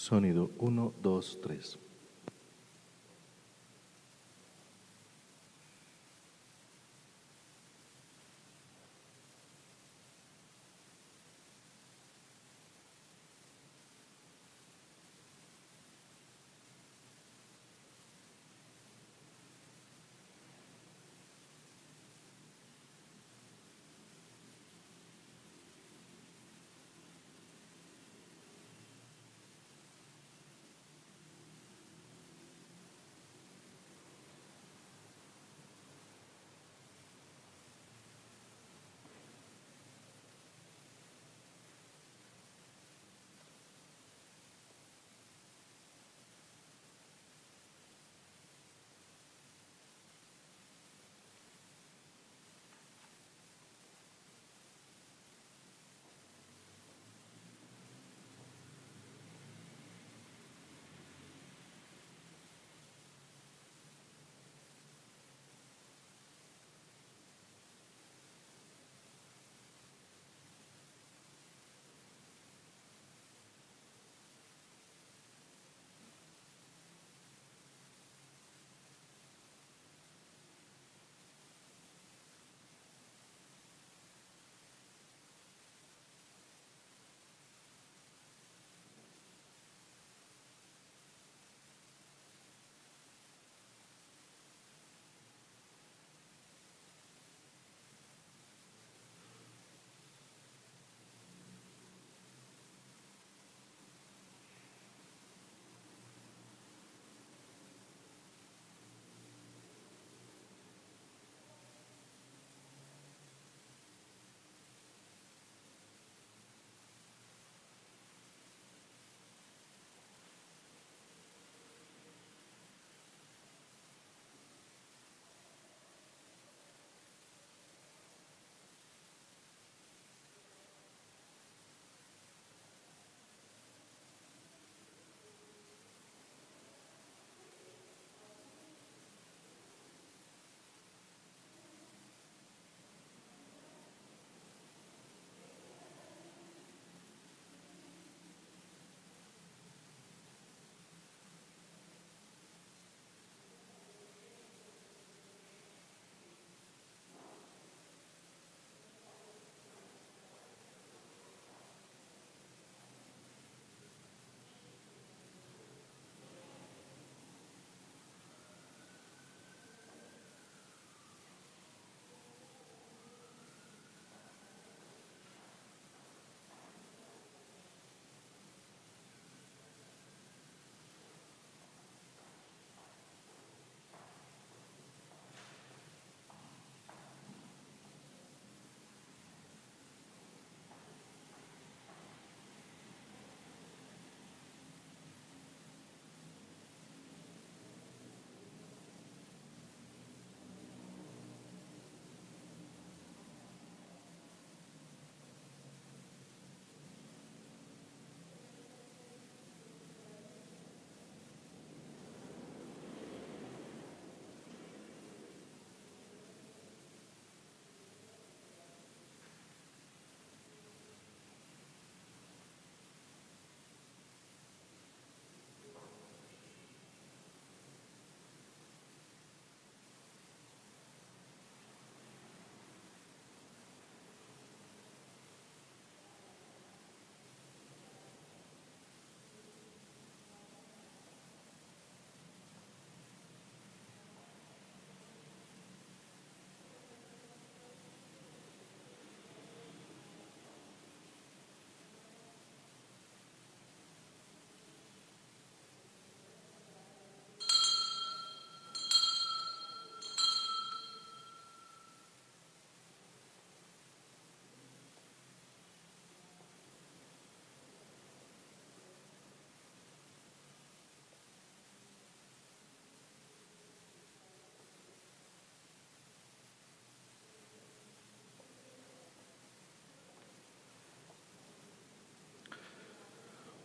Sonido 1, 2, 3.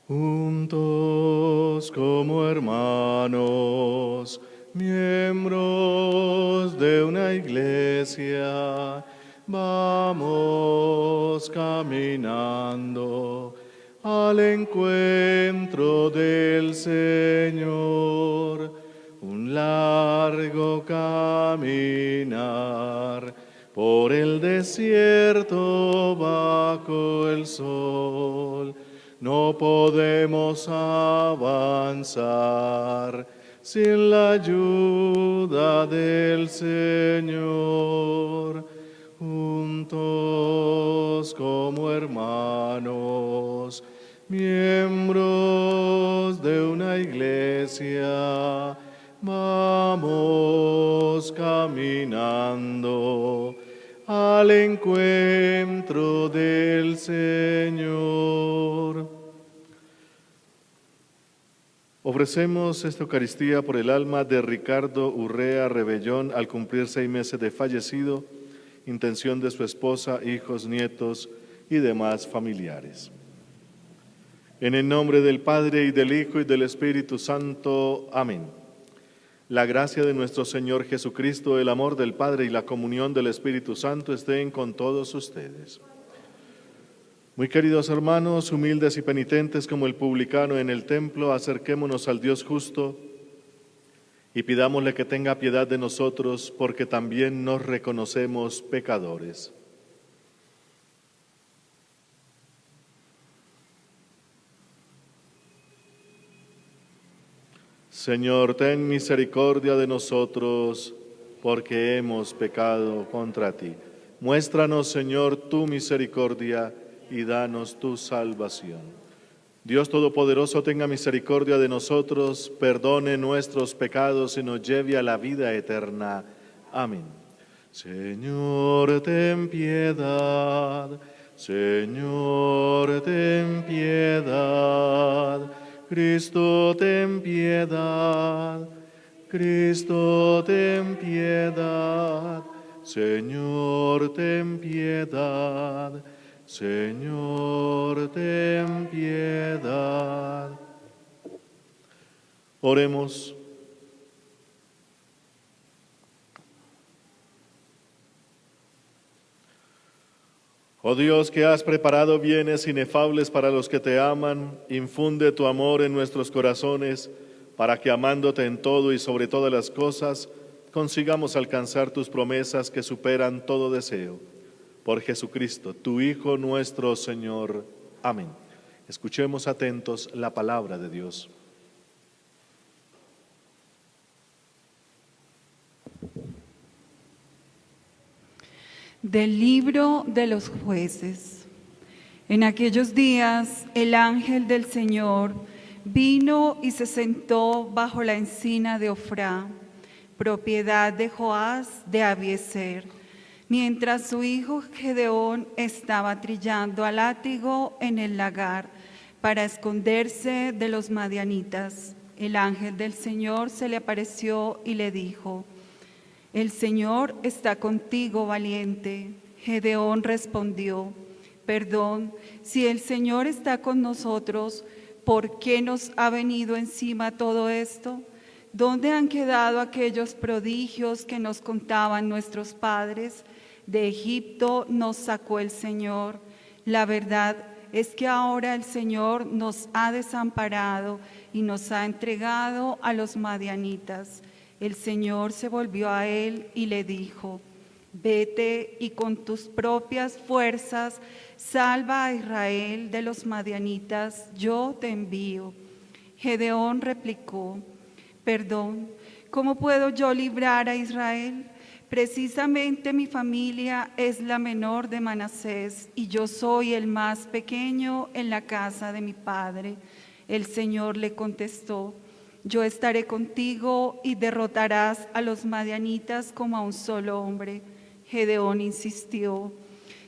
Juntos como hermanos, miembros de una iglesia, vamos caminando al encuentro del Señor, un largo caminar por el desierto bajo el sol. No podemos avanzar sin la ayuda del Señor. Juntos como hermanos, miembros de una iglesia, vamos caminando al encuentro del Señor. Ofrecemos esta Eucaristía por el alma de Ricardo Urrea Rebellón al cumplir 6 meses de fallecido, intención de su esposa, hijos, nietos y demás familiares. En el nombre del Padre, y del Hijo, y del Espíritu Santo. Amén. La gracia de nuestro Señor Jesucristo, el amor del Padre y la comunión del Espíritu Santo estén con todos ustedes. Muy queridos hermanos, humildes y penitentes como el publicano en el templo, acerquémonos al Dios justo y pidámosle que tenga piedad de nosotros, porque también nos reconocemos pecadores. Señor, ten misericordia de nosotros, porque hemos pecado contra ti. Muéstranos, Señor, tu misericordia y danos tu salvación. Dios Todopoderoso, tenga misericordia de nosotros, perdone nuestros pecados y nos lleve a la vida eterna. Amén. Señor, ten piedad. Señor, ten piedad. Cristo, ten piedad. Cristo, ten piedad. Señor, ten piedad. Señor, ten piedad. Oremos. Oh Dios, que has preparado bienes inefables para los que te aman, infunde tu amor en nuestros corazones, para que amándote en todo y sobre todas las cosas, consigamos alcanzar tus promesas que superan todo deseo. Por Jesucristo, tu Hijo nuestro Señor. Amén. Escuchemos atentos la palabra de Dios. Del libro de los jueces. En aquellos días el ángel del Señor vino y se sentó bajo la encina de Ofrá, propiedad de Joás de Abiezer, mientras su hijo Gedeón estaba trillando a látigo en el lagar para esconderse de los madianitas. El ángel del Señor se le apareció y le dijo: «El Señor está contigo, valiente». Gedeón respondió: «Perdón, si el Señor está con nosotros, ¿por qué nos ha venido encima todo esto? ¿Dónde han quedado aquellos prodigios que nos contaban nuestros padres? De Egipto nos sacó el Señor. La verdad es que ahora el Señor nos ha desamparado y nos ha entregado a los madianitas». El Señor se volvió a él y le dijo: «Vete y con tus propias fuerzas salva a Israel de los madianitas, yo te envío». Gedeón replicó: «Perdón, ¿cómo puedo yo librar a Israel? Precisamente mi familia es la menor de Manasés y yo soy el más pequeño en la casa de mi padre». El Señor le contestó: «Yo estaré contigo y derrotarás a los madianitas como a un solo hombre». Gedeón insistió: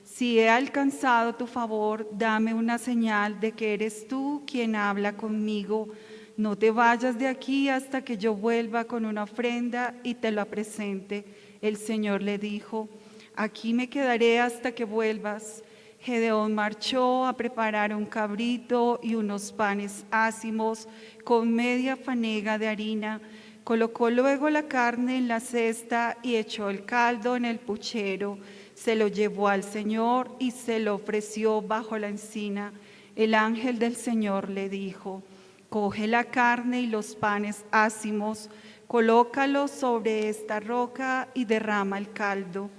«Si he alcanzado tu favor, dame una señal de que eres tú quien habla conmigo. No te vayas de aquí hasta que yo vuelva con una ofrenda y te la presente». El Señor le dijo: «Aquí me quedaré hasta que vuelvas». Gedeón marchó a preparar un cabrito y unos panes ácimos con media fanega de harina. Colocó luego la carne en la cesta y echó el caldo en el puchero. Se lo llevó al Señor y se lo ofreció bajo la encina. el ángel del Señor le dijo: coge la carne y los panes ácimos, colócalos sobre esta roca y derrama el caldo.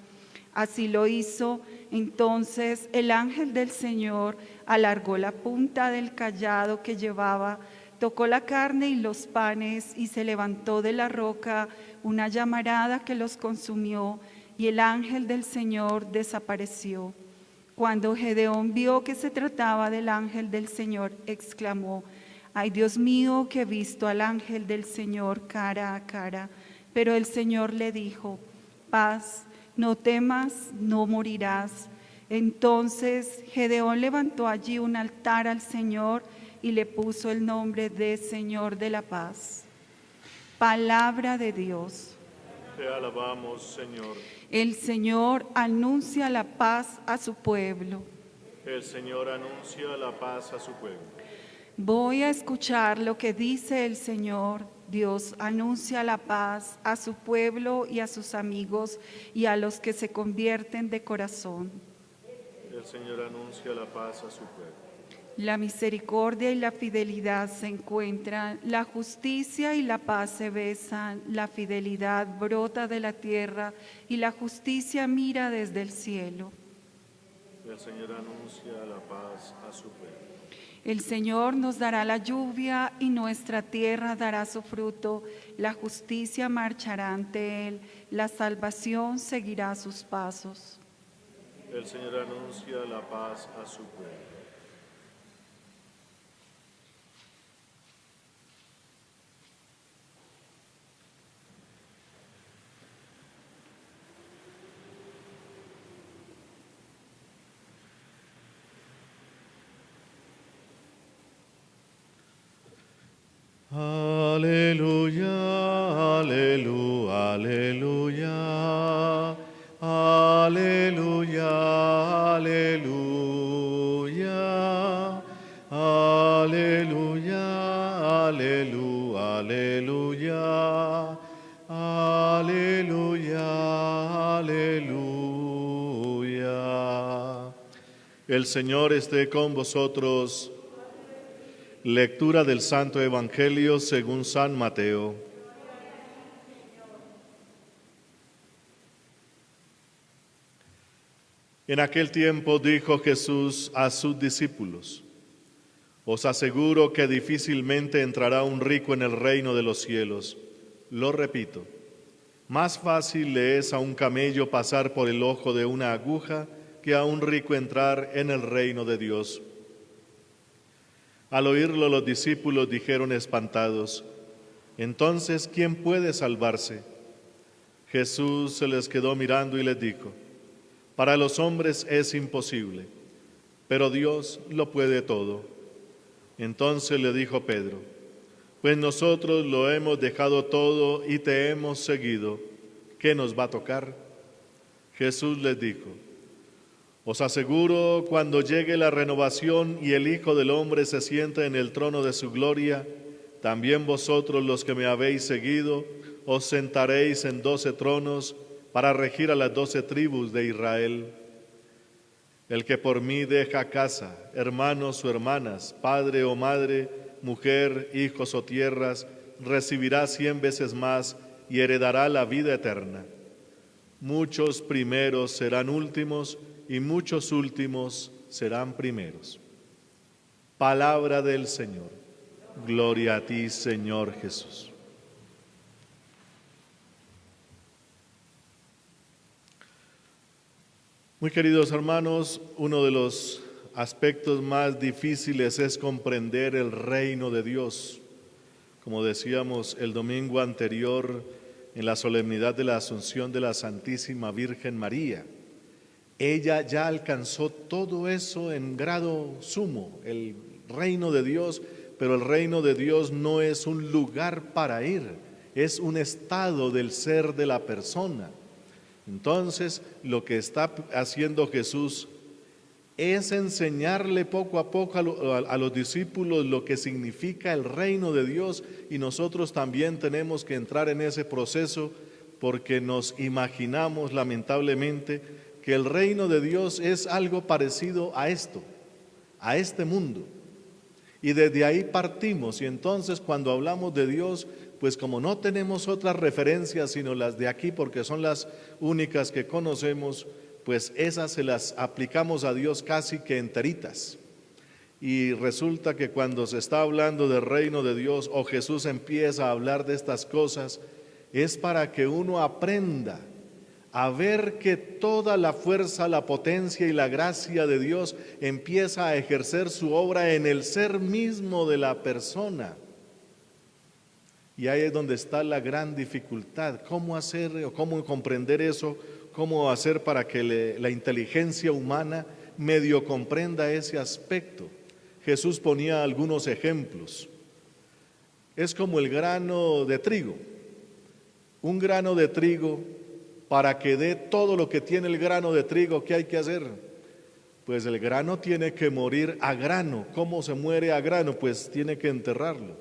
Así lo hizo. Entonces el ángel del Señor alargó la punta del cayado que llevaba, tocó la carne y los panes, y se levantó de la roca una llamarada que los consumió, y el ángel del Señor desapareció. Cuando Gedeón vio que se trataba del ángel del Señor, exclamó: ay, Dios mío, que he visto al ángel del Señor cara a cara. Pero el Señor le dijo: paz, no temas, no morirás. Entonces Gedeón levantó allí un altar al Señor y le puso el nombre de Señor de la paz. Palabra de Dios. Te alabamos, Señor. El Señor anuncia la paz a su pueblo. El Señor anuncia la paz a su pueblo. Voy a escuchar lo que dice el Señor. Dios anuncia la paz a su pueblo y a sus amigos y a los que se convierten de corazón. El Señor anuncia la paz a su pueblo. La misericordia y la fidelidad se encuentran, la justicia y la paz se besan, la fidelidad brota de la tierra y la justicia mira desde el cielo. El Señor anuncia la paz a su pueblo. El Señor nos dará la lluvia y nuestra tierra dará su fruto. La justicia marchará ante él, la salvación seguirá sus pasos. El Señor anuncia la paz a su pueblo. Aleluya, aleluya, aleluya, aleluya, aleluya, aleluya, aleluya, aleluya, aleluya, aleluya. El Señor esté con vosotros. Lectura del Santo Evangelio según San Mateo. En aquel tiempo dijo Jesús a sus discípulos: os aseguro que difícilmente entrará un rico en el reino de los cielos. Lo repito, más fácil le es a un camello pasar por el ojo de una aguja que a un rico entrar en el reino de Dios. Al oírlo, los discípulos dijeron espantados: entonces, ¿quién puede salvarse? Jesús se les quedó mirando y les dijo: para los hombres es imposible, pero Dios lo puede todo. Entonces le dijo Pedro: pues nosotros lo hemos dejado todo y te hemos seguido, ¿qué nos va a tocar? Jesús les dijo: os aseguro, cuando llegue la renovación y el Hijo del Hombre se sienta en el trono de su gloria, también vosotros, los que me habéis seguido, os sentaréis en 12 tronos para regir a las 12 tribus de Israel. El que por mí deja casa, hermanos o hermanas, padre o madre, mujer, hijos o tierras, recibirá 100 veces más y heredará la vida eterna. Muchos primeros serán últimos y muchos últimos serán primeros. Palabra del Señor. Gloria a ti, Señor Jesús. Muy queridos hermanos, uno de los aspectos más difíciles es comprender el reino de Dios. Como decíamos el domingo anterior en la solemnidad de la Asunción de la Santísima Virgen María, ella ya alcanzó todo eso en grado sumo, el reino de Dios, pero el reino de Dios no es un lugar para ir, es un estado del ser de la persona. Entonces, lo que está haciendo Jesús es enseñarle poco a poco a los discípulos lo que significa el reino de Dios, y nosotros también tenemos que entrar en ese proceso porque nos imaginamos lamentablemente que el reino de Dios es algo parecido a esto. a este mundo. Y desde ahí partimos, y entonces cuando hablamos de Dios, pues como no tenemos otras referencias sino las de aquí, porque son las únicas que conocemos, pues esas se las aplicamos a Dios casi que enteritas. Y resulta que cuando se está hablando del reino de Dios o Jesús empieza a hablar de estas cosas, es para que uno aprenda a ver que toda la fuerza, la potencia y la gracia de Dios empieza a ejercer su obra en el ser mismo de la persona. Y ahí es donde está la gran dificultad. ¿Cómo hacer o cómo comprender eso? ¿Cómo hacer para que la inteligencia humana medio comprenda ese aspecto? Jesús ponía algunos ejemplos. Es como el grano de trigo. Un grano de trigo, para que dé todo lo que tiene el grano de trigo, ¿qué hay que hacer? Pues el grano tiene que morir a grano. ¿Cómo se muere a grano? Pues tiene que enterrarlo.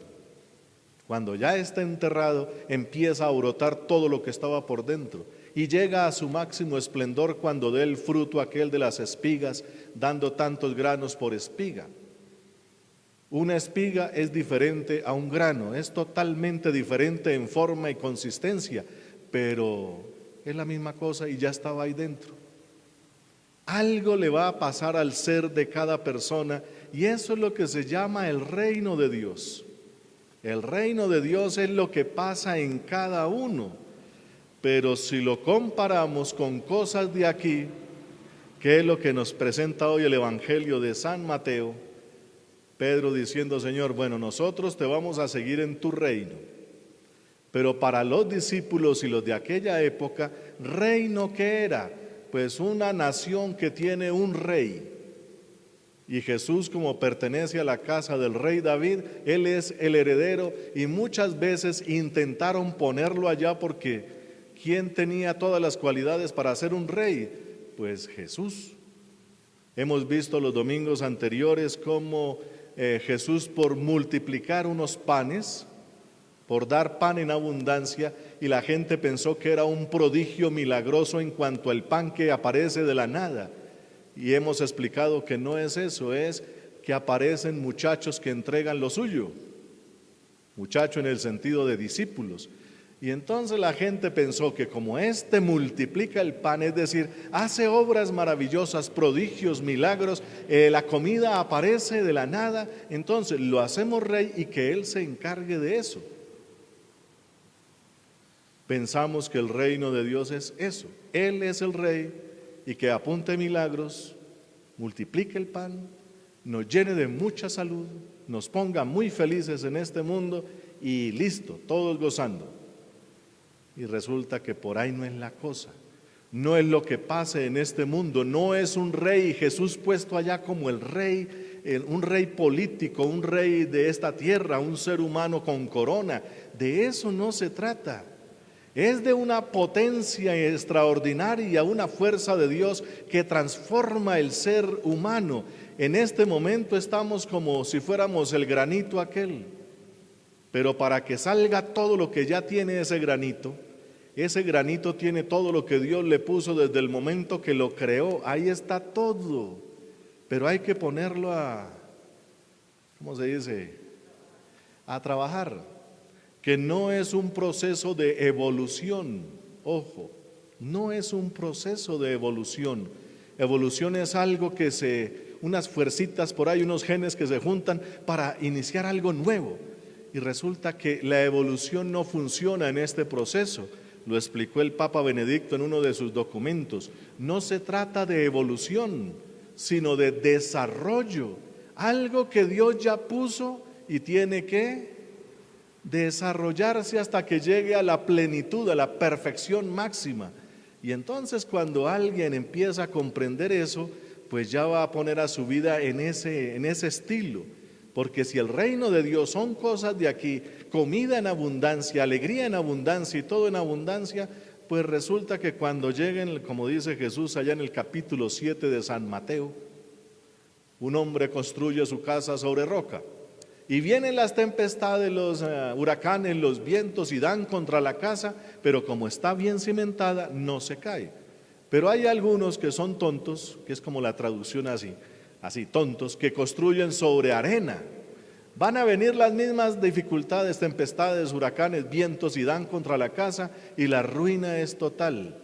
Cuando ya está enterrado, empieza a brotar todo lo que estaba por dentro y llega a su máximo esplendor cuando dé el fruto aquel de las espigas, dando tantos granos por espiga. Una espiga es diferente a un grano, es totalmente diferente en forma y consistencia, pero es la misma cosa y ya estaba ahí dentro. Algo le va a pasar al ser de cada persona y eso es lo que se llama el reino de Dios. El reino de Dios es lo que pasa en cada uno, pero si lo comparamos con cosas de aquí, que es lo que nos presenta hoy el Evangelio de San Mateo, Pedro diciendo: Señor, bueno, nosotros te vamos a seguir en tu reino. Pero para los discípulos y los de aquella época, ¿reino qué era? Pues una nación que tiene un rey. Y Jesús, como pertenece a la casa del rey David, Él es el heredero y muchas veces intentaron ponerlo allá porque ¿quién tenía todas las cualidades para ser un rey? Pues Jesús. Hemos visto los domingos anteriores cómo Jesús, por multiplicar unos panes, por dar pan en abundancia, y la gente pensó que era un prodigio milagroso en cuanto al pan que aparece de la nada. Y hemos explicado que no es eso, es que aparecen muchachos que entregan lo suyo. Muchacho en el sentido de discípulos. Y entonces la gente pensó que como éste multiplica el pan, es decir, hace obras maravillosas, prodigios, milagros, la comida aparece de la nada, entonces lo hacemos rey y que Él se encargue de eso. Pensamos que el reino de Dios es eso, Él es el rey y que apunte milagros, multiplique el pan, nos llene de mucha salud, nos ponga muy felices en este mundo y listo, todos gozando. Y resulta que por ahí no es la cosa, no es lo que pase en este mundo, no es un rey, Jesús puesto allá como el rey, un rey político, un rey de esta tierra, un ser humano con corona, de eso no se trata. Es de una potencia extraordinaria, una fuerza de Dios que transforma el ser humano. En este momento estamos como si fuéramos el granito aquel, pero para que salga todo lo que ya tiene ese granito tiene todo lo que Dios le puso desde el momento que lo creó, ahí está todo, pero hay que ponerlo ¿cómo se dice? A trabajar, que no es un proceso de evolución, ojo, no es un proceso de evolución. Evolución es algo unas fuercitas por ahí, unos genes que se juntan para iniciar algo nuevo, y resulta que la evolución no funciona en este proceso. Lo explicó el Papa Benedicto en uno de sus documentos. No se trata de evolución, sino de desarrollo. Algo que Dios ya puso y tiene que desarrollarse hasta que llegue a la plenitud, a la perfección máxima. Y entonces cuando alguien empieza a comprender eso, pues ya va a poner a su vida en ese estilo. Porque si el reino de Dios son cosas de aquí, comida en abundancia, alegría en abundancia y todo en abundancia, pues resulta que cuando lleguen, como dice Jesús allá en el capítulo 7 de San Mateo, un hombre construye su casa sobre roca y vienen las tempestades, los huracanes, los vientos y dan contra la casa, pero como está bien cimentada, no se cae. Pero hay algunos que son tontos, que es como la traducción así. así tontos, que construyen sobre arena. Van a venir las mismas dificultades, tempestades, huracanes, vientos y dan contra la casa y la ruina es total.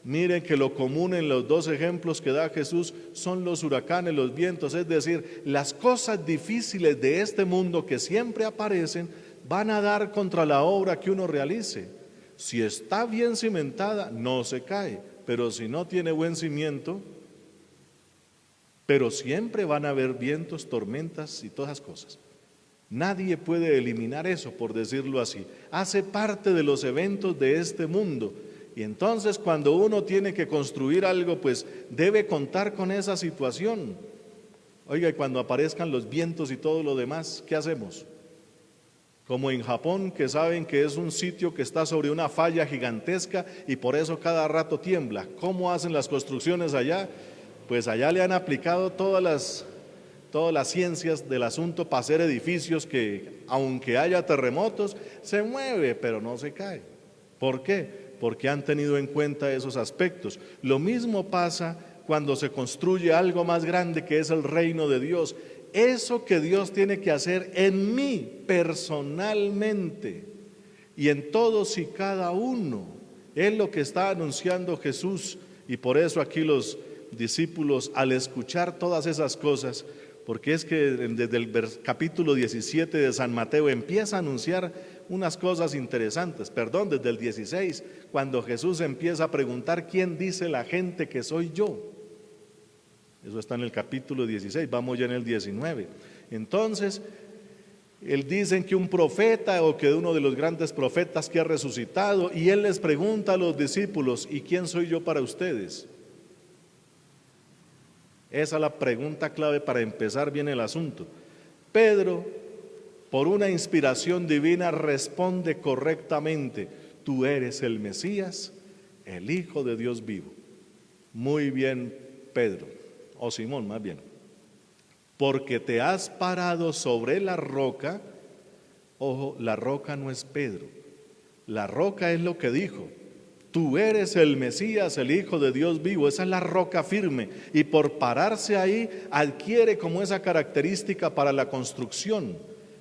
Miren que lo común en los dos ejemplos que da Jesús son los huracanes, los vientos, es decir, las cosas difíciles de este mundo que siempre aparecen van a dar contra la obra que uno realice. Si está bien cimentada, no se cae, pero si no tiene buen cimiento, pero siempre van a haber vientos, tormentas y todas esas cosas. Nadie puede eliminar eso, por decirlo así. Hace parte de los eventos de este mundo. Y entonces cuando uno tiene que construir algo, pues debe contar con esa situación. Oiga, y cuando aparezcan los vientos y todo lo demás, ¿qué hacemos? Como en Japón, que saben que es un sitio que está sobre una falla gigantesca y por eso cada rato tiembla. ¿Cómo hacen las construcciones allá? Pues allá le han aplicado todas las ciencias del asunto para hacer edificios que, aunque haya terremotos, se mueve, pero no se cae. ¿Por qué? Porque han tenido en cuenta esos aspectos. Lo mismo pasa cuando se construye algo más grande que es el reino de Dios. Eso que Dios tiene que hacer en mí personalmente y en todos y cada uno es lo que está anunciando Jesús. Y por eso aquí los discípulos, al escuchar todas esas cosas, porque es que desde el capítulo 17 de San Mateo empieza a anunciar unas cosas interesantes, desde el 16, cuando Jesús empieza a preguntar ¿quién dice la gente que soy yo? Eso está en el capítulo 16, vamos ya en el 19. Entonces, él dice que un profeta o que uno de los grandes profetas que ha resucitado, y él les pregunta a los discípulos, ¿y quién soy yo para ustedes? Esa es la pregunta clave para empezar bien el asunto. Pedro, por una inspiración divina, responde correctamente: tú eres el Mesías, el Hijo de Dios vivo. Muy bien, Pedro, o Simón más bien, porque te has parado sobre la roca. Ojo, la roca no es Pedro, la roca es lo que dijo: tú eres el Mesías, el Hijo de Dios vivo. Esa es la roca firme, y por pararse ahí adquiere como esa característica para la construcción,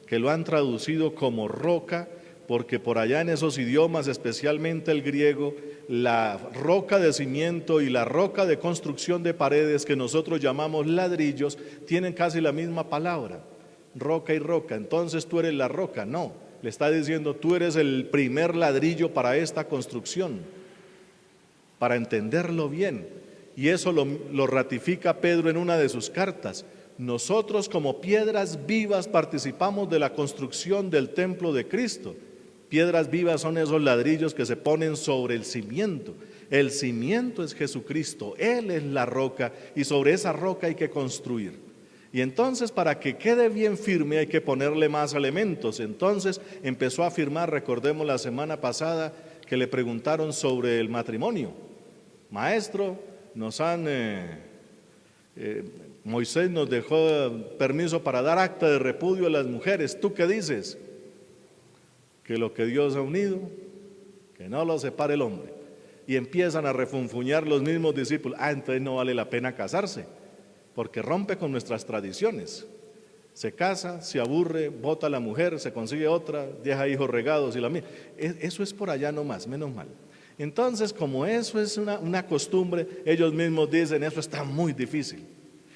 que lo han traducido como roca, porque por allá en esos idiomas, especialmente el griego, la roca de cimiento y la roca de construcción de paredes, que nosotros llamamos ladrillos, tienen casi la misma palabra, roca y roca. Entonces tú eres la roca, no, le está diciendo tú eres el primer ladrillo para esta construcción, para entenderlo bien. Y eso lo ratifica Pedro en una de sus cartas. Nosotros como piedras vivas participamos de la construcción del templo de Cristo. Piedras vivas son esos ladrillos que se ponen sobre el cimiento. El cimiento es Jesucristo, Él es la roca, y sobre esa roca hay que construir. Y entonces, para que quede bien firme hay que ponerle más elementos. Entonces empezó a afirmar, recordemos la semana pasada que le preguntaron sobre el matrimonio. Maestro, Moisés nos dejó permiso para dar acta de repudio a las mujeres. ¿Tú qué dices? Que lo que Dios ha unido, que no lo separe el hombre. Y empiezan a refunfuñar los mismos discípulos. Entonces no vale la pena casarse, porque rompe con nuestras tradiciones. Se casa, se aburre, bota a la mujer, se consigue otra, deja hijos regados y la misma. Eso es por allá nomás, menos mal. Entonces, como eso es una costumbre, ellos mismos dicen, eso está muy difícil.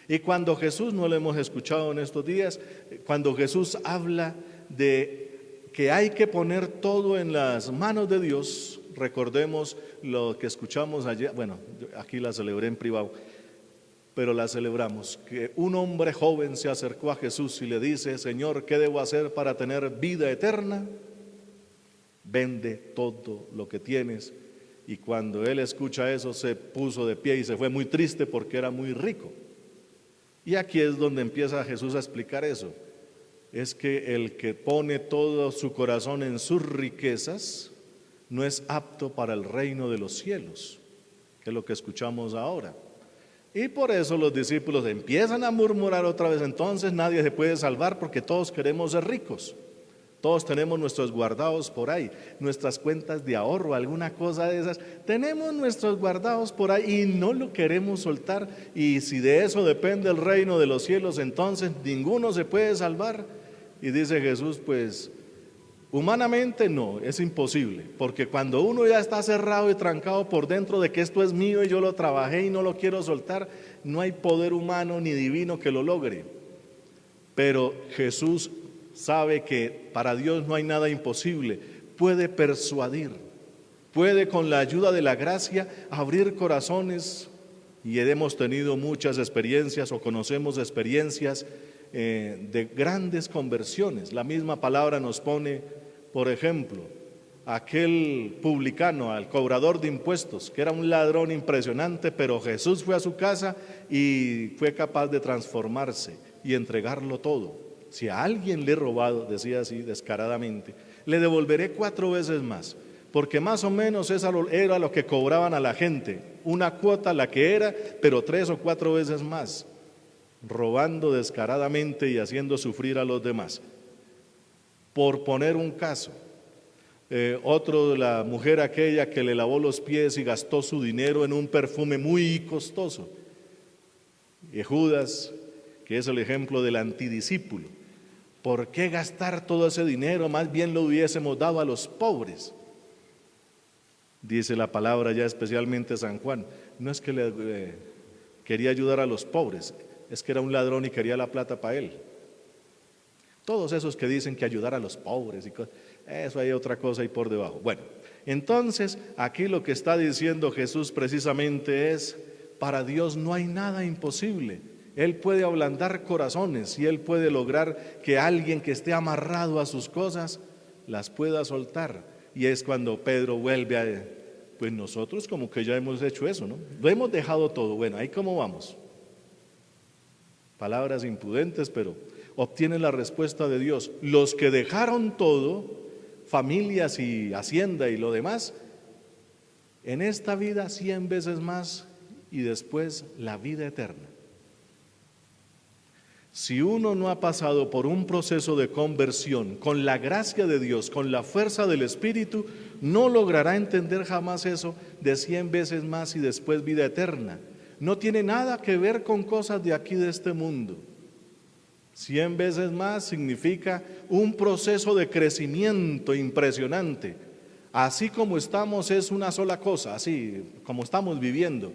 Y cuando Jesús, no lo hemos escuchado en estos días, cuando Jesús habla de que hay que poner todo en las manos de Dios, recordemos lo que escuchamos ayer, bueno, aquí la celebré en privado, pero la celebramos, que un hombre joven se acercó a Jesús y le dice: Señor, ¿qué debo hacer para tener vida eterna? Vende todo lo que tienes. Y cuando él escucha eso, se puso de pie y se fue muy triste porque era muy rico. Y aquí es donde empieza Jesús a explicar eso. Es que el que pone todo su corazón en sus riquezas no es apto para el reino de los cielos, que es lo que escuchamos ahora. Y por eso los discípulos empiezan a murmurar otra vez: entonces nadie se puede salvar porque todos queremos ser ricos. Todos tenemos nuestros guardados por ahí, nuestras cuentas de ahorro, alguna cosa de esas. Tenemos nuestros guardados por ahí y no lo queremos soltar. Y si de eso depende el reino de los cielos, entonces ninguno se puede salvar. Y dice Jesús, pues humanamente no, es imposible. Porque cuando uno ya está cerrado y trancado por dentro de que esto es mío y yo lo trabajé y no lo quiero soltar, no hay poder humano ni divino que lo logre. Pero Jesús sabe que para Dios no hay nada imposible, puede persuadir, puede con la ayuda de la gracia abrir corazones, y hemos tenido muchas experiencias o conocemos experiencias de grandes conversiones. La misma palabra nos pone, por ejemplo, aquel publicano, al cobrador de impuestos, que era un ladrón impresionante, pero Jesús fue a su casa y fue capaz de transformarse y entregarlo todo. Si a alguien le he robado, decía así descaradamente, le devolveré 4 veces más, porque más o menos eso era lo que cobraban a la gente, una cuota la que era, pero 3 o 4 veces más, robando descaradamente y haciendo sufrir a los demás. Por poner un caso, otro, la mujer aquella que le lavó los pies y gastó su dinero en un perfume muy costoso, y Judas, que es el ejemplo del antidiscípulo. ¿Por qué gastar todo ese dinero? Más bien lo hubiésemos dado a los pobres. Dice la palabra ya especialmente San Juan. No es que le quería ayudar a los pobres, es que era un ladrón y quería la plata para él. Todos esos que dicen que ayudar a los pobres, y eso hay otra cosa ahí por debajo. Bueno, entonces aquí lo que está diciendo Jesús precisamente es, para Dios no hay nada imposible. Él puede ablandar corazones y Él puede lograr que alguien que esté amarrado a sus cosas las pueda soltar. Y es cuando Pedro vuelve a, pues nosotros como que ya hemos hecho eso, ¿no? Lo hemos dejado todo. Bueno, ¿ahí cómo vamos? Palabras impudentes, pero obtienen la respuesta de Dios. Los que dejaron todo, familias y hacienda y lo demás, en esta vida 100 veces más y después la vida eterna. Si uno no ha pasado por un proceso de conversión con la gracia de Dios, con la fuerza del Espíritu, no logrará entender jamás eso de 100 veces más y después vida eterna. No tiene nada que ver con cosas de aquí de este mundo. 100 veces más significa un proceso de crecimiento impresionante. Así como estamos es una sola cosa, así como estamos viviendo.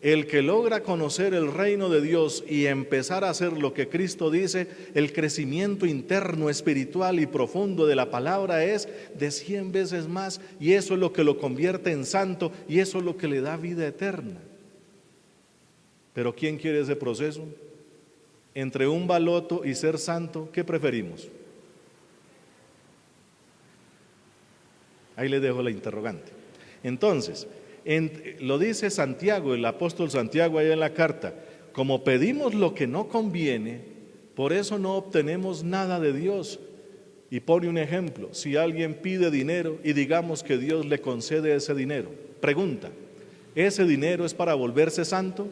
El que logra conocer el reino de Dios y empezar a hacer lo que Cristo dice, el crecimiento interno, espiritual y profundo de la palabra es de 100 veces más, y eso es lo que lo convierte en santo y eso es lo que le da vida eterna. Pero ¿quién quiere ese proceso? Entre un baloto y ser santo, ¿qué preferimos? Ahí le dejo la interrogante. Entonces, lo dice Santiago, el apóstol Santiago allá en la carta, como pedimos lo que no conviene, por eso no obtenemos nada de Dios. Y pone un ejemplo, si alguien pide dinero y digamos que Dios le concede ese dinero, pregunta, ¿ese dinero es para volverse santo?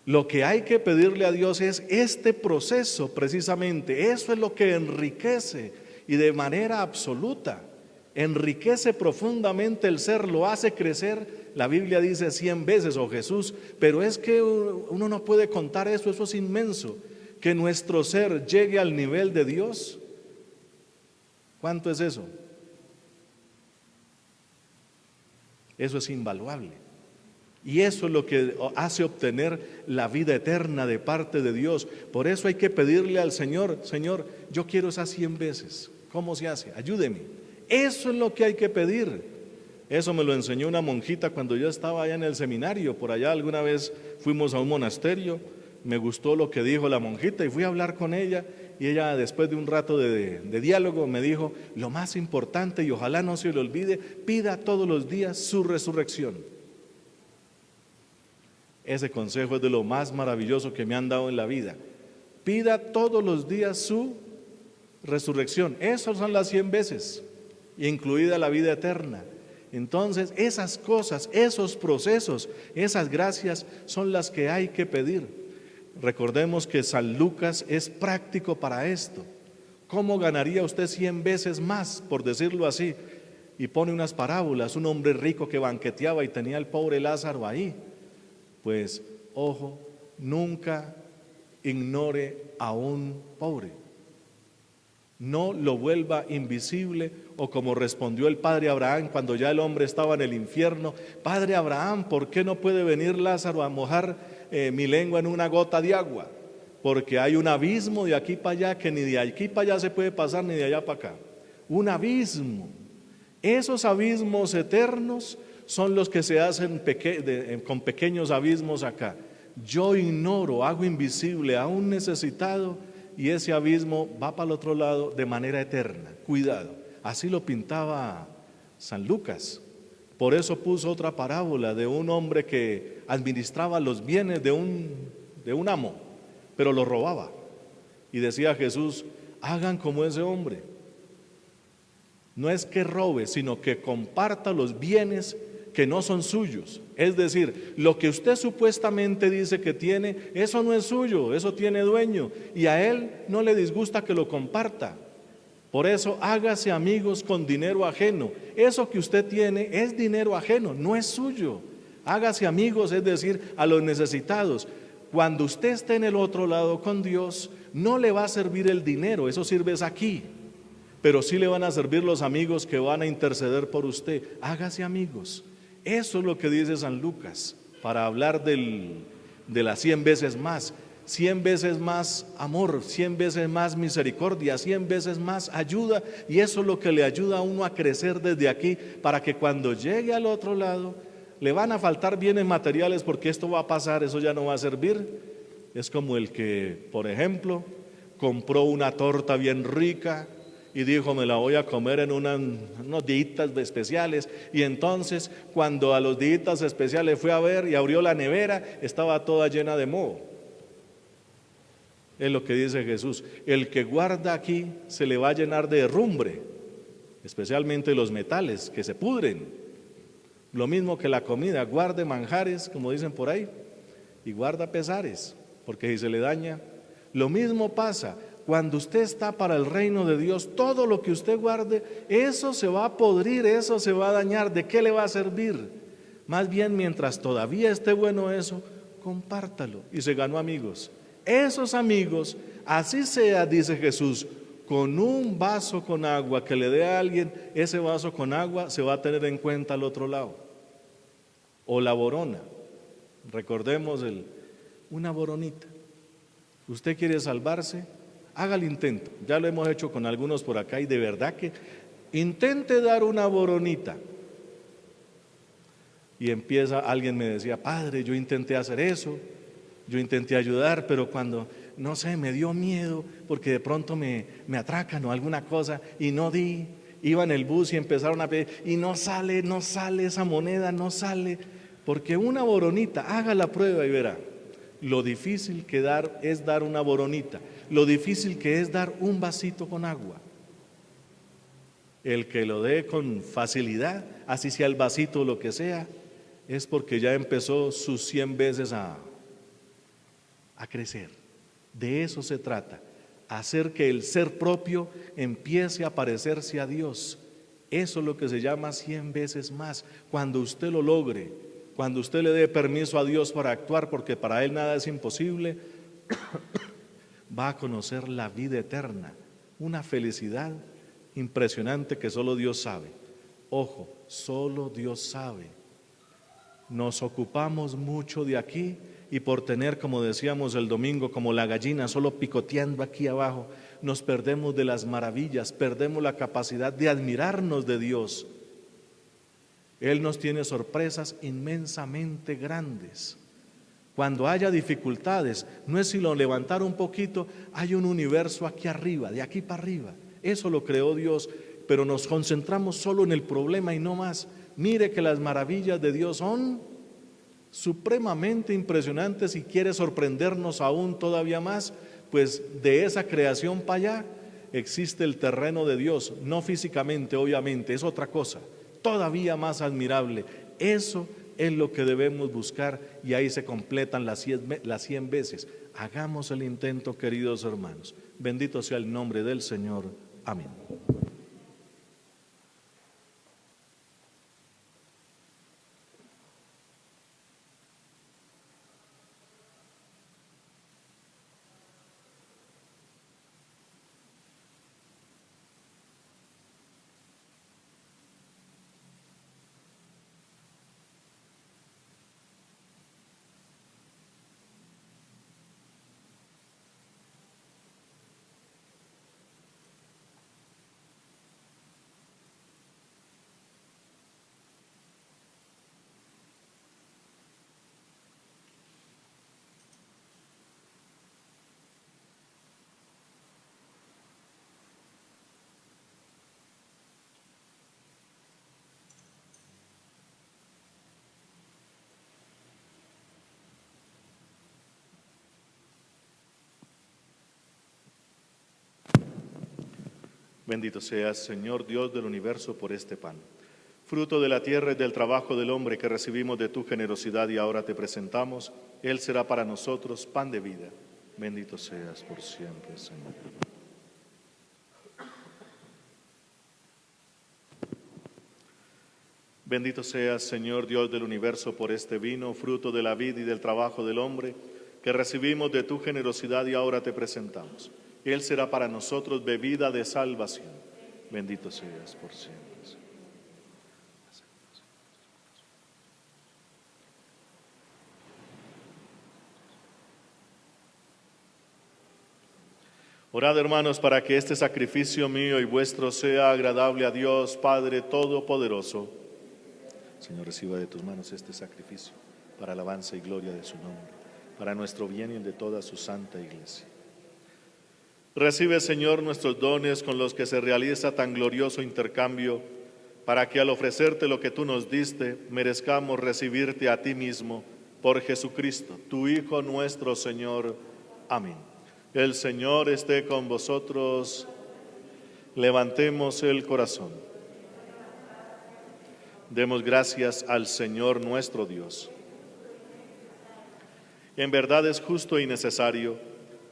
Lo que hay que pedirle a Dios es este proceso precisamente, eso es lo que enriquece y de manera absoluta. Enriquece profundamente el ser, lo hace crecer, la Biblia dice 100 veces, o Jesús, pero es que uno no puede contar eso es inmenso, que nuestro ser llegue al nivel de Dios. ¿Cuánto es eso? Eso es invaluable. Y eso es lo que hace obtener la vida eterna de parte de Dios. Por eso hay que pedirle al Señor, Señor, yo quiero esas 100 veces. ¿Cómo se hace? Ayúdeme. Eso es lo que hay que pedir. Eso me lo enseñó una monjita cuando yo estaba allá en el seminario. Por allá alguna vez fuimos a un monasterio, me gustó lo que dijo la monjita y fui a hablar con ella. Y ella, después de un rato de diálogo, me dijo, lo más importante, y ojalá no se le olvide, pida todos los días su resurrección. Ese consejo es de lo más maravilloso que me han dado en la vida. Pida todos los días su resurrección. Esas son las 100 veces, incluida la vida eterna. Entonces, esas cosas, esos procesos, esas gracias son las que hay que pedir. Recordemos que San Lucas es práctico para esto. ¿Cómo ganaría usted 100 veces más, por decirlo así? Y pone unas parábolas, un hombre rico que banqueteaba y tenía al pobre Lázaro ahí. Pues, ojo, nunca ignore a un pobre. No lo vuelva invisible, o como respondió el padre Abraham cuando ya el hombre estaba en el infierno: Padre Abraham, ¿por qué no puede venir Lázaro a mojar mi lengua en una gota de agua? Porque hay un abismo de aquí para allá que ni de aquí para allá se puede pasar, ni de allá para acá. Un abismo. Esos abismos eternos son los que se hacen con pequeños abismos acá. Yo ignoro, hago invisible a un necesitado, y ese abismo va para el otro lado de manera eterna. Cuidado. Así lo pintaba San Lucas. Por eso puso otra parábola de un hombre que administraba los bienes de un amo, pero los robaba. Y decía Jesús: hagan como ese hombre. No es que robe, sino que comparta los bienes que no son suyos. Es decir, lo que usted supuestamente dice que tiene, eso no es suyo, eso tiene dueño, y a él no le disgusta que lo comparta. Por eso, hágase amigos con dinero ajeno. Eso que usted tiene es dinero ajeno, no es suyo. Hágase amigos, es decir, a los necesitados. Cuando usted esté en el otro lado con Dios, no le va a servir el dinero, eso sirve es aquí. Pero sí le van a servir los amigos que van a interceder por usted. Hágase amigos. Eso es lo que dice San Lucas para hablar de las 100 veces más. 100 veces más amor, 100 veces más misericordia, 100 veces más ayuda, y eso es lo que le ayuda a uno a crecer desde aquí, para que cuando llegue al otro lado le van a faltar bienes materiales, porque esto va a pasar, eso ya no va a servir. Es como el que, por ejemplo, compró una torta bien rica y dijo: me la voy a comer en unos días especiales, y entonces cuando a los días especiales fue a ver y abrió la nevera, estaba toda llena de moho. Es lo que dice Jesús: el que guarda aquí se le va a llenar de herrumbre, especialmente los metales que se pudren. Lo mismo que la comida: guarde manjares, como dicen por ahí, y guarda pesares, porque si se le daña. Lo mismo pasa cuando usted está para el reino de Dios. Todo lo que usted guarde, eso se va a podrir, eso se va a dañar. ¿De qué le va a servir? Más bien, mientras todavía esté bueno eso, compártalo, y se ganó amigos. Esos amigos, así sea, dice Jesús, con un vaso con agua que le dé a alguien, ese vaso con agua se va a tener en cuenta al otro lado. O la borona, recordemos una boronita. Usted quiere salvarse, haga el intento. Ya lo hemos hecho con algunos por acá, y de verdad que intente dar una boronita. Y alguien me decía: padre, yo intenté hacer eso, yo intenté ayudar, pero cuando, no sé, me dio miedo porque de pronto me atracan o alguna cosa, y no di. Iba en el bus y empezaron a pedir, y no sale esa moneda, no sale. Porque una boronita, haga la prueba y verá lo difícil que es dar una boronita, lo difícil que es dar un vasito con agua. El que lo dé con facilidad, así sea el vasito o lo que sea, es porque ya empezó sus 100 veces a crecer. De eso se trata, hacer que el ser propio empiece a parecerse a Dios. Eso es lo que se llama 100 veces más. Cuando usted lo logre, cuando usted le dé permiso a Dios para actuar, porque para Él nada es imposible, va a conocer la vida eterna, una felicidad impresionante que solo Dios sabe. Ojo, solo Dios sabe. Nos ocupamos mucho de aquí, y por tener, como decíamos el domingo, como la gallina solo picoteando aquí abajo, nos perdemos de las maravillas, perdemos la capacidad de admirarnos de Dios. Él nos tiene sorpresas inmensamente grandes. Cuando haya dificultades, no es sino levantar un poquito, hay un universo aquí arriba, de aquí para arriba. Eso lo creó Dios, pero nos concentramos solo en el problema y no más. Mire que las maravillas de Dios son supremamente impresionantes, y quiere sorprendernos aún todavía más, pues de esa creación para allá existe el terreno de Dios, no físicamente, obviamente, es otra cosa, todavía más admirable. Eso es lo que debemos buscar, y ahí se completan las 100 veces. Hagamos el intento, queridos hermanos. Bendito sea el nombre del Señor. Amén. Bendito seas, Señor Dios del universo, por este pan, fruto de la tierra y del trabajo del hombre que recibimos de tu generosidad y ahora te presentamos. Él será para nosotros pan de vida. Bendito seas por siempre, Señor. Bendito seas, Señor Dios del universo, por este vino, fruto de la vid y del trabajo del hombre que recibimos de tu generosidad y ahora te presentamos. Él será para nosotros bebida de salvación. Bendito seas por siempre. Orad, hermanos, para que este sacrificio mío y vuestro sea agradable a Dios, Padre Todopoderoso. Señor, reciba de tus manos este sacrificio para alabanza y gloria de su nombre, para nuestro bien y el de toda su santa iglesia. Recibe, Señor, nuestros dones con los que se realiza tan glorioso intercambio, para que al ofrecerte lo que tú nos diste, merezcamos recibirte a ti mismo, por Jesucristo, tu Hijo nuestro Señor. Amén. El Señor esté con vosotros. Levantemos el corazón. Demos gracias al Señor nuestro Dios. En verdad es justo y necesario.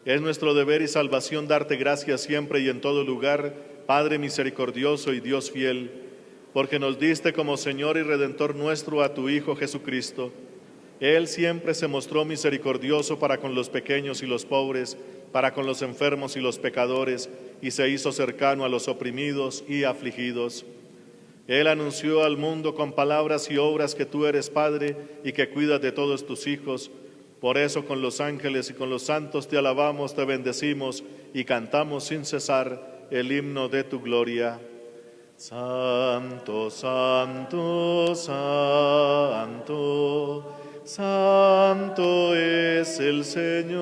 Es nuestro deber y salvación darte gracias siempre y en todo lugar, Padre misericordioso y Dios fiel, porque nos diste como Señor y Redentor nuestro a tu Hijo Jesucristo. Él siempre se mostró misericordioso para con los pequeños y los pobres, para con los enfermos y los pecadores, y se hizo cercano a los oprimidos y afligidos. Él anunció al mundo con palabras y obras que tú eres Padre y que cuidas de todos tus hijos. Por eso con los ángeles y con los santos te alabamos, te bendecimos y cantamos sin cesar el himno de tu gloria. Santo, santo, santo, santo es el Señor.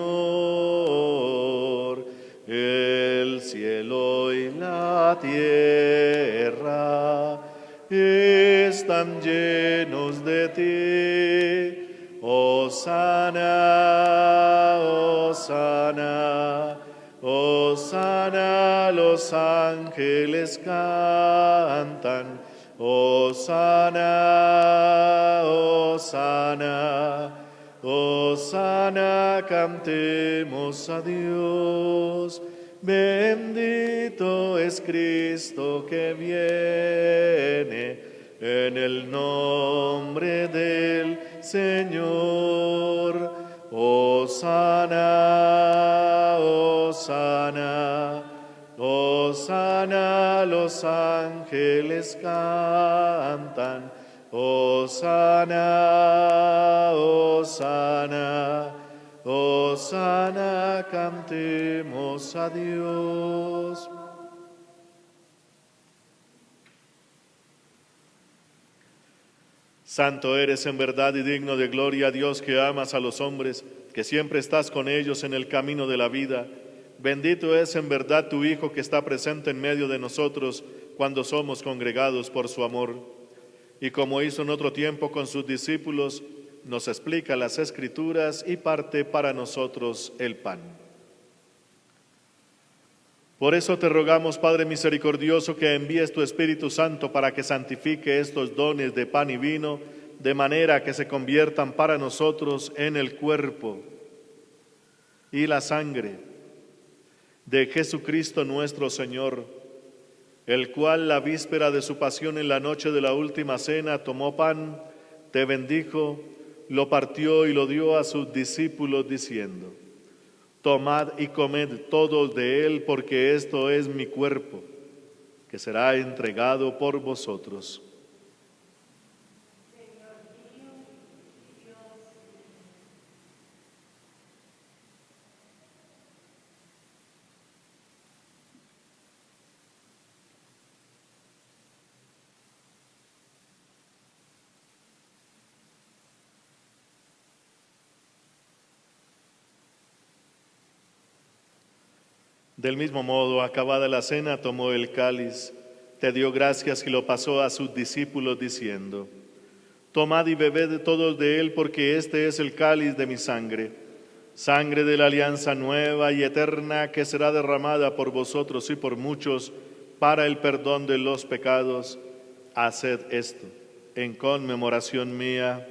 El cielo y la tierra están llenos de ti. Hosana, hosana, hosana, los ángeles cantan. Hosana, hosana, hosana, cantemos a Dios. Bendito es Cristo que viene en el nombre del Señor. Hosana, hosana, hosana, los ángeles cantan. Hosana, hosana, hosana, cantemos a Dios. Santo eres en verdad y digno de gloria, Dios que amas a los hombres, que siempre estás con ellos en el camino de la vida. Bendito es en verdad tu Hijo que está presente en medio de nosotros cuando somos congregados por su amor. Y como hizo en otro tiempo con sus discípulos, nos explica las Escrituras y parte para nosotros el pan. Por eso te rogamos, Padre misericordioso, que envíes tu Espíritu Santo para que santifique estos dones de pan y vino, de manera que se conviertan para nosotros en el cuerpo y la sangre de Jesucristo nuestro Señor, el cual la víspera de su pasión en la noche de la última cena tomó pan, te bendijo, lo partió y lo dio a sus discípulos diciendo: tomad y comed todos de él, porque esto es mi cuerpo, que será entregado por vosotros. Del mismo modo, acabada la cena, tomó el cáliz, te dio gracias y lo pasó a sus discípulos diciendo: tomad y bebed todos de él, porque este es el cáliz de mi sangre, sangre de la alianza nueva y eterna, que será derramada por vosotros y por muchos para el perdón de los pecados. Haced esto en conmemoración mía.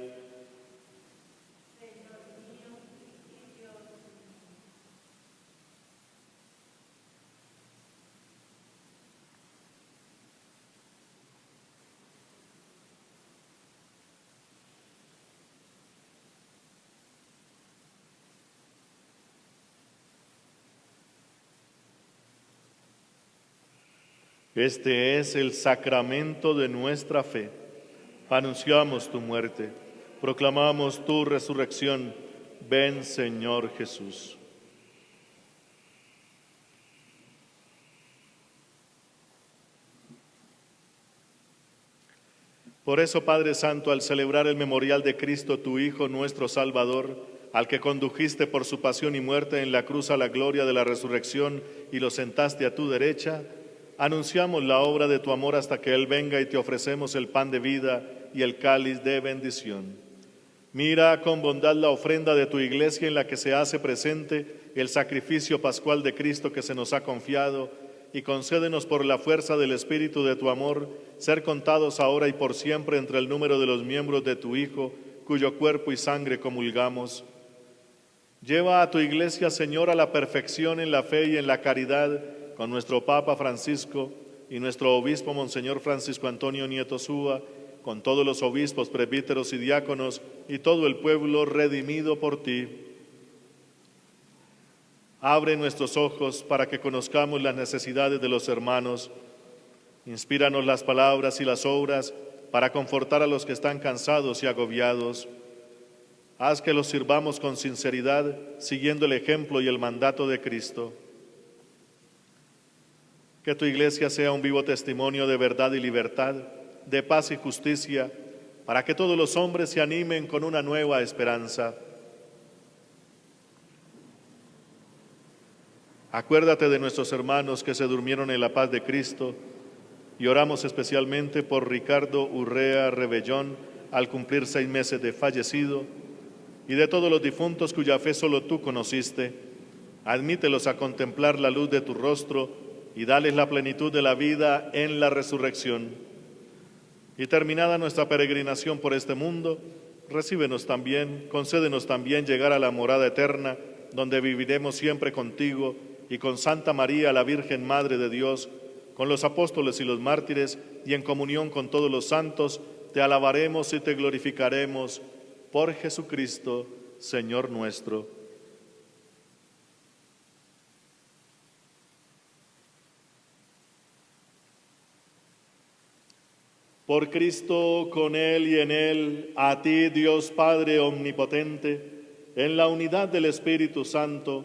Este es el sacramento de nuestra fe. Anunciamos tu muerte, proclamamos tu resurrección. Ven, Señor Jesús. Por eso, Padre Santo, al celebrar el memorial de Cristo, tu Hijo, nuestro Salvador, al que condujiste por su pasión y muerte en la cruz a la gloria de la resurrección y lo sentaste a tu derecha, anunciamos la obra de tu amor hasta que Él venga, y te ofrecemos el pan de vida y el cáliz de bendición. Mira con bondad la ofrenda de tu iglesia, en la que se hace presente el sacrificio pascual de Cristo que se nos ha confiado, y concédenos por la fuerza del Espíritu de tu amor ser contados ahora y por siempre entre el número de los miembros de tu Hijo, cuyo cuerpo y sangre comulgamos. Lleva a tu iglesia, Señor, a la perfección en la fe y en la caridad, con nuestro Papa Francisco y nuestro obispo Monseñor Francisco Antonio Nieto Súa, con todos los obispos, presbíteros y diáconos y todo el pueblo redimido por ti. Abre nuestros ojos para que conozcamos las necesidades de los hermanos. Inspíranos las palabras y las obras para confortar a los que están cansados y agobiados. Haz que los sirvamos con sinceridad, siguiendo el ejemplo y el mandato de Cristo. Que tu iglesia sea un vivo testimonio de verdad y libertad, de paz y justicia, para que todos los hombres se animen con una nueva esperanza. Acuérdate de nuestros hermanos que se durmieron en la paz de Cristo, y oramos especialmente por Ricardo Urrea Rebellón, al cumplir 6 meses de fallecido, y de todos los difuntos cuya fe solo tú conociste. Admítelos a contemplar la luz de tu rostro y dales la plenitud de la vida en la resurrección. Y terminada nuestra peregrinación por este mundo, recíbenos también, concédenos también llegar a la morada eterna, donde viviremos siempre contigo y con Santa María, la Virgen Madre de Dios, con los apóstoles y los mártires, y en comunión con todos los santos, te alabaremos y te glorificaremos por Jesucristo, Señor nuestro. Por Cristo, con Él y en Él, a ti, Dios Padre omnipotente, en la unidad del Espíritu Santo,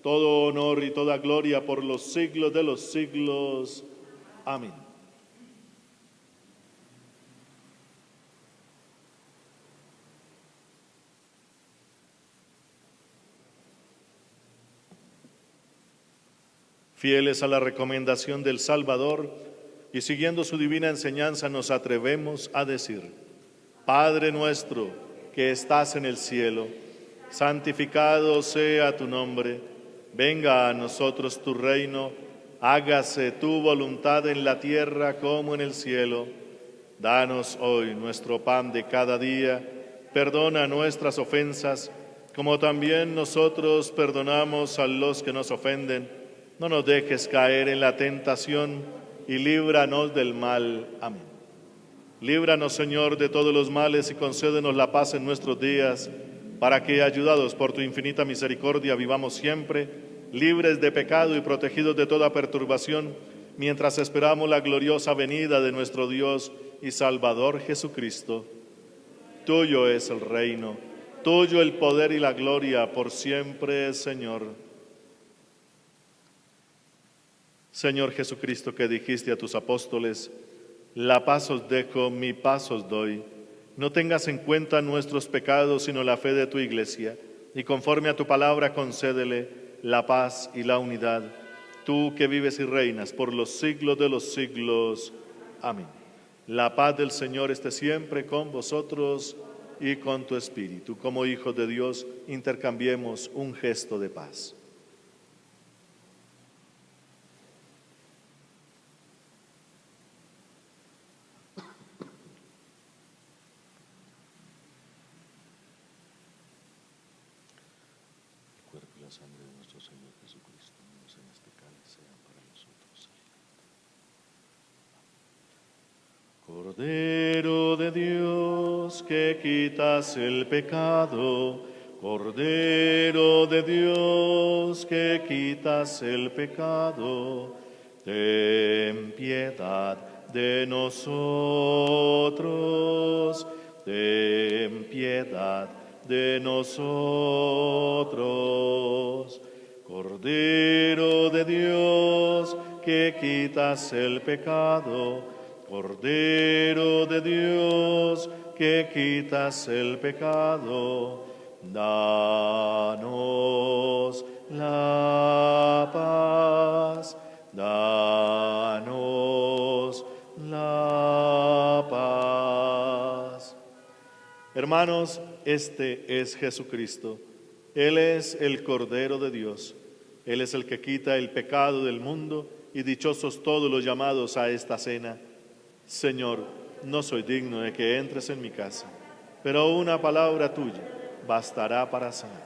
todo honor y toda gloria por los siglos de los siglos. Amén. Fieles a la recomendación del Salvador y siguiendo su divina enseñanza, nos atrevemos a decir: Padre nuestro que estás en el cielo, santificado sea tu nombre. Venga a nosotros tu reino, hágase tu voluntad en la tierra como en el cielo. Danos hoy nuestro pan de cada día, perdona nuestras ofensas, como también nosotros perdonamos a los que nos ofenden. No nos dejes caer en la tentación y líbranos del mal. Amén. Líbranos, Señor, de todos los males y concédenos la paz en nuestros días, para que, ayudados por tu infinita misericordia, vivamos siempre libres de pecado y protegidos de toda perturbación, mientras esperamos la gloriosa venida de nuestro Dios y Salvador Jesucristo. Tuyo es el reino, tuyo el poder y la gloria por siempre, Señor. Señor Jesucristo, que dijiste a tus apóstoles: la paz os dejo, mi paz os doy. No tengas en cuenta nuestros pecados, sino la fe de tu Iglesia, y conforme a tu palabra concédele la paz y la unidad. Tú que vives y reinas por los siglos de los siglos. Amén. La paz del Señor esté siempre con vosotros y con tu espíritu. Como hijos de Dios, intercambiemos un gesto de paz. La sangre de nuestro Señor Jesucristo, unidos en este cáliz, sean para nosotros. Cordero de Dios, que quitas el pecado, Cordero de Dios, que quitas el pecado, ten piedad de nosotros, ten piedad de nosotros. Cordero de Dios, que quitas el pecado, Cordero de Dios, que quitas el pecado, danos la paz, danos la paz. Hermanos, este es Jesucristo. Él es el Cordero de Dios. Él es el que quita el pecado del mundo, y dichosos todos los llamados a esta cena. Señor, no soy digno de que entres en mi casa, pero una palabra tuya bastará para sanar.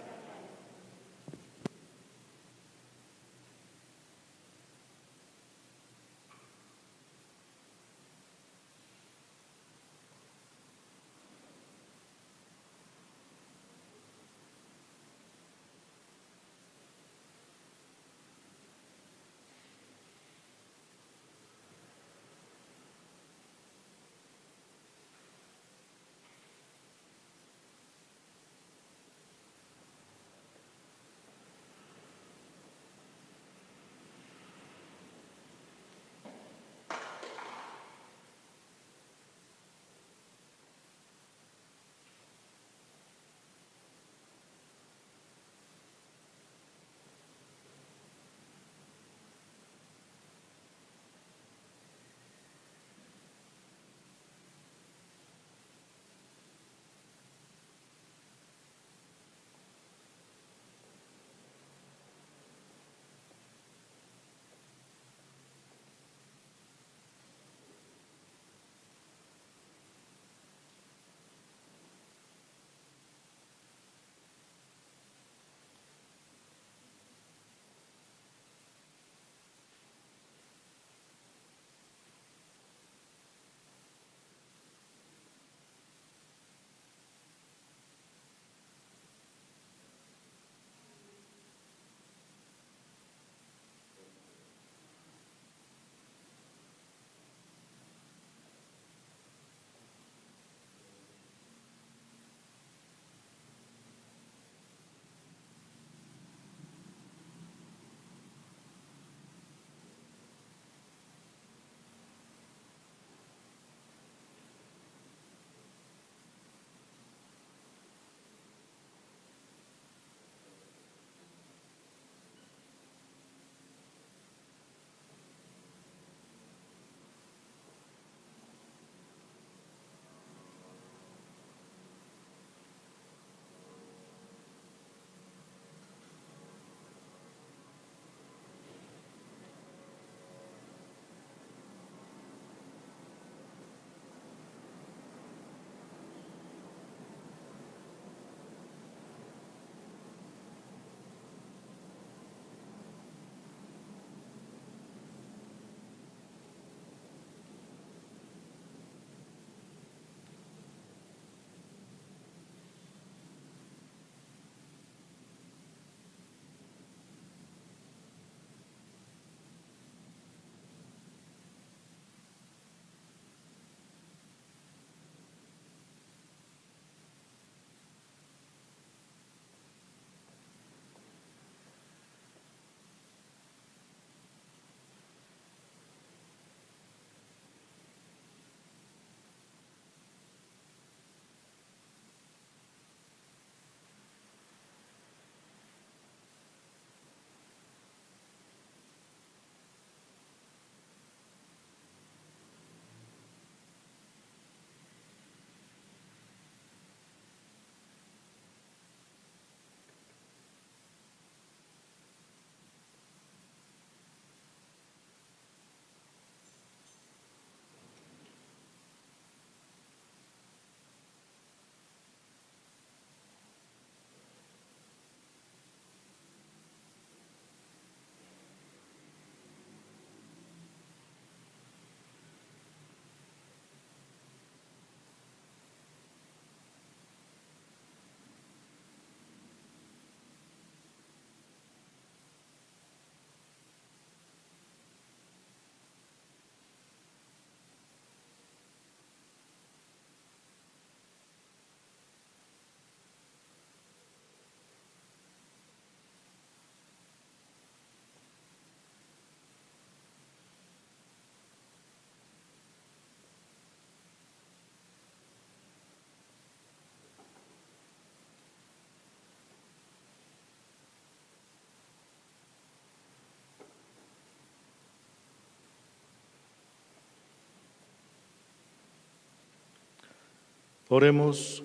Oremos.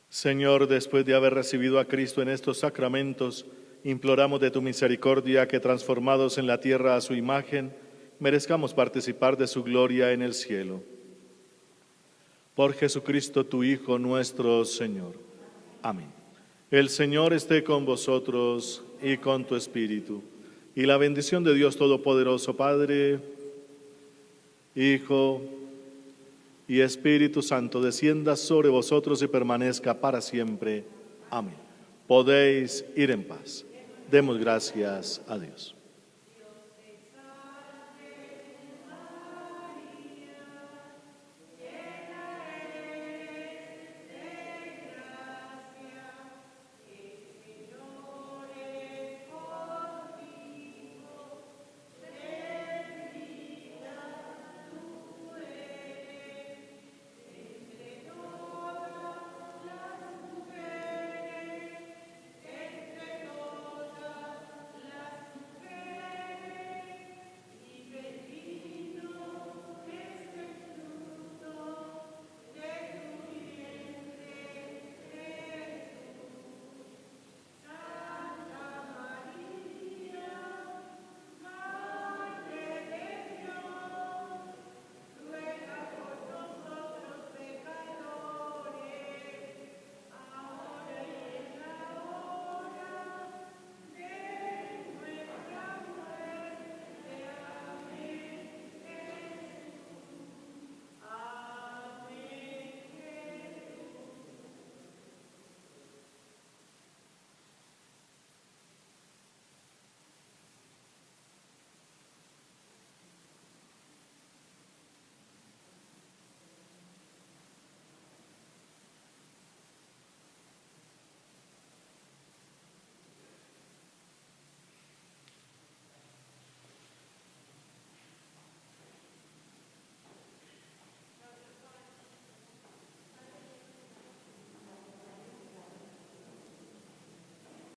Señor, después de haber recibido a Cristo en estos sacramentos, imploramos de tu misericordia que, transformados en la tierra a su imagen, merezcamos participar de su gloria en el cielo. Por Jesucristo, tu Hijo, nuestro Señor. Amén. El Señor esté con vosotros y con tu espíritu. Y la bendición de Dios Todopoderoso, Padre, Hijo y Espíritu Santo, descienda sobre vosotros y permanezca para siempre. Amén. Podéis ir en paz. Demos gracias a Dios.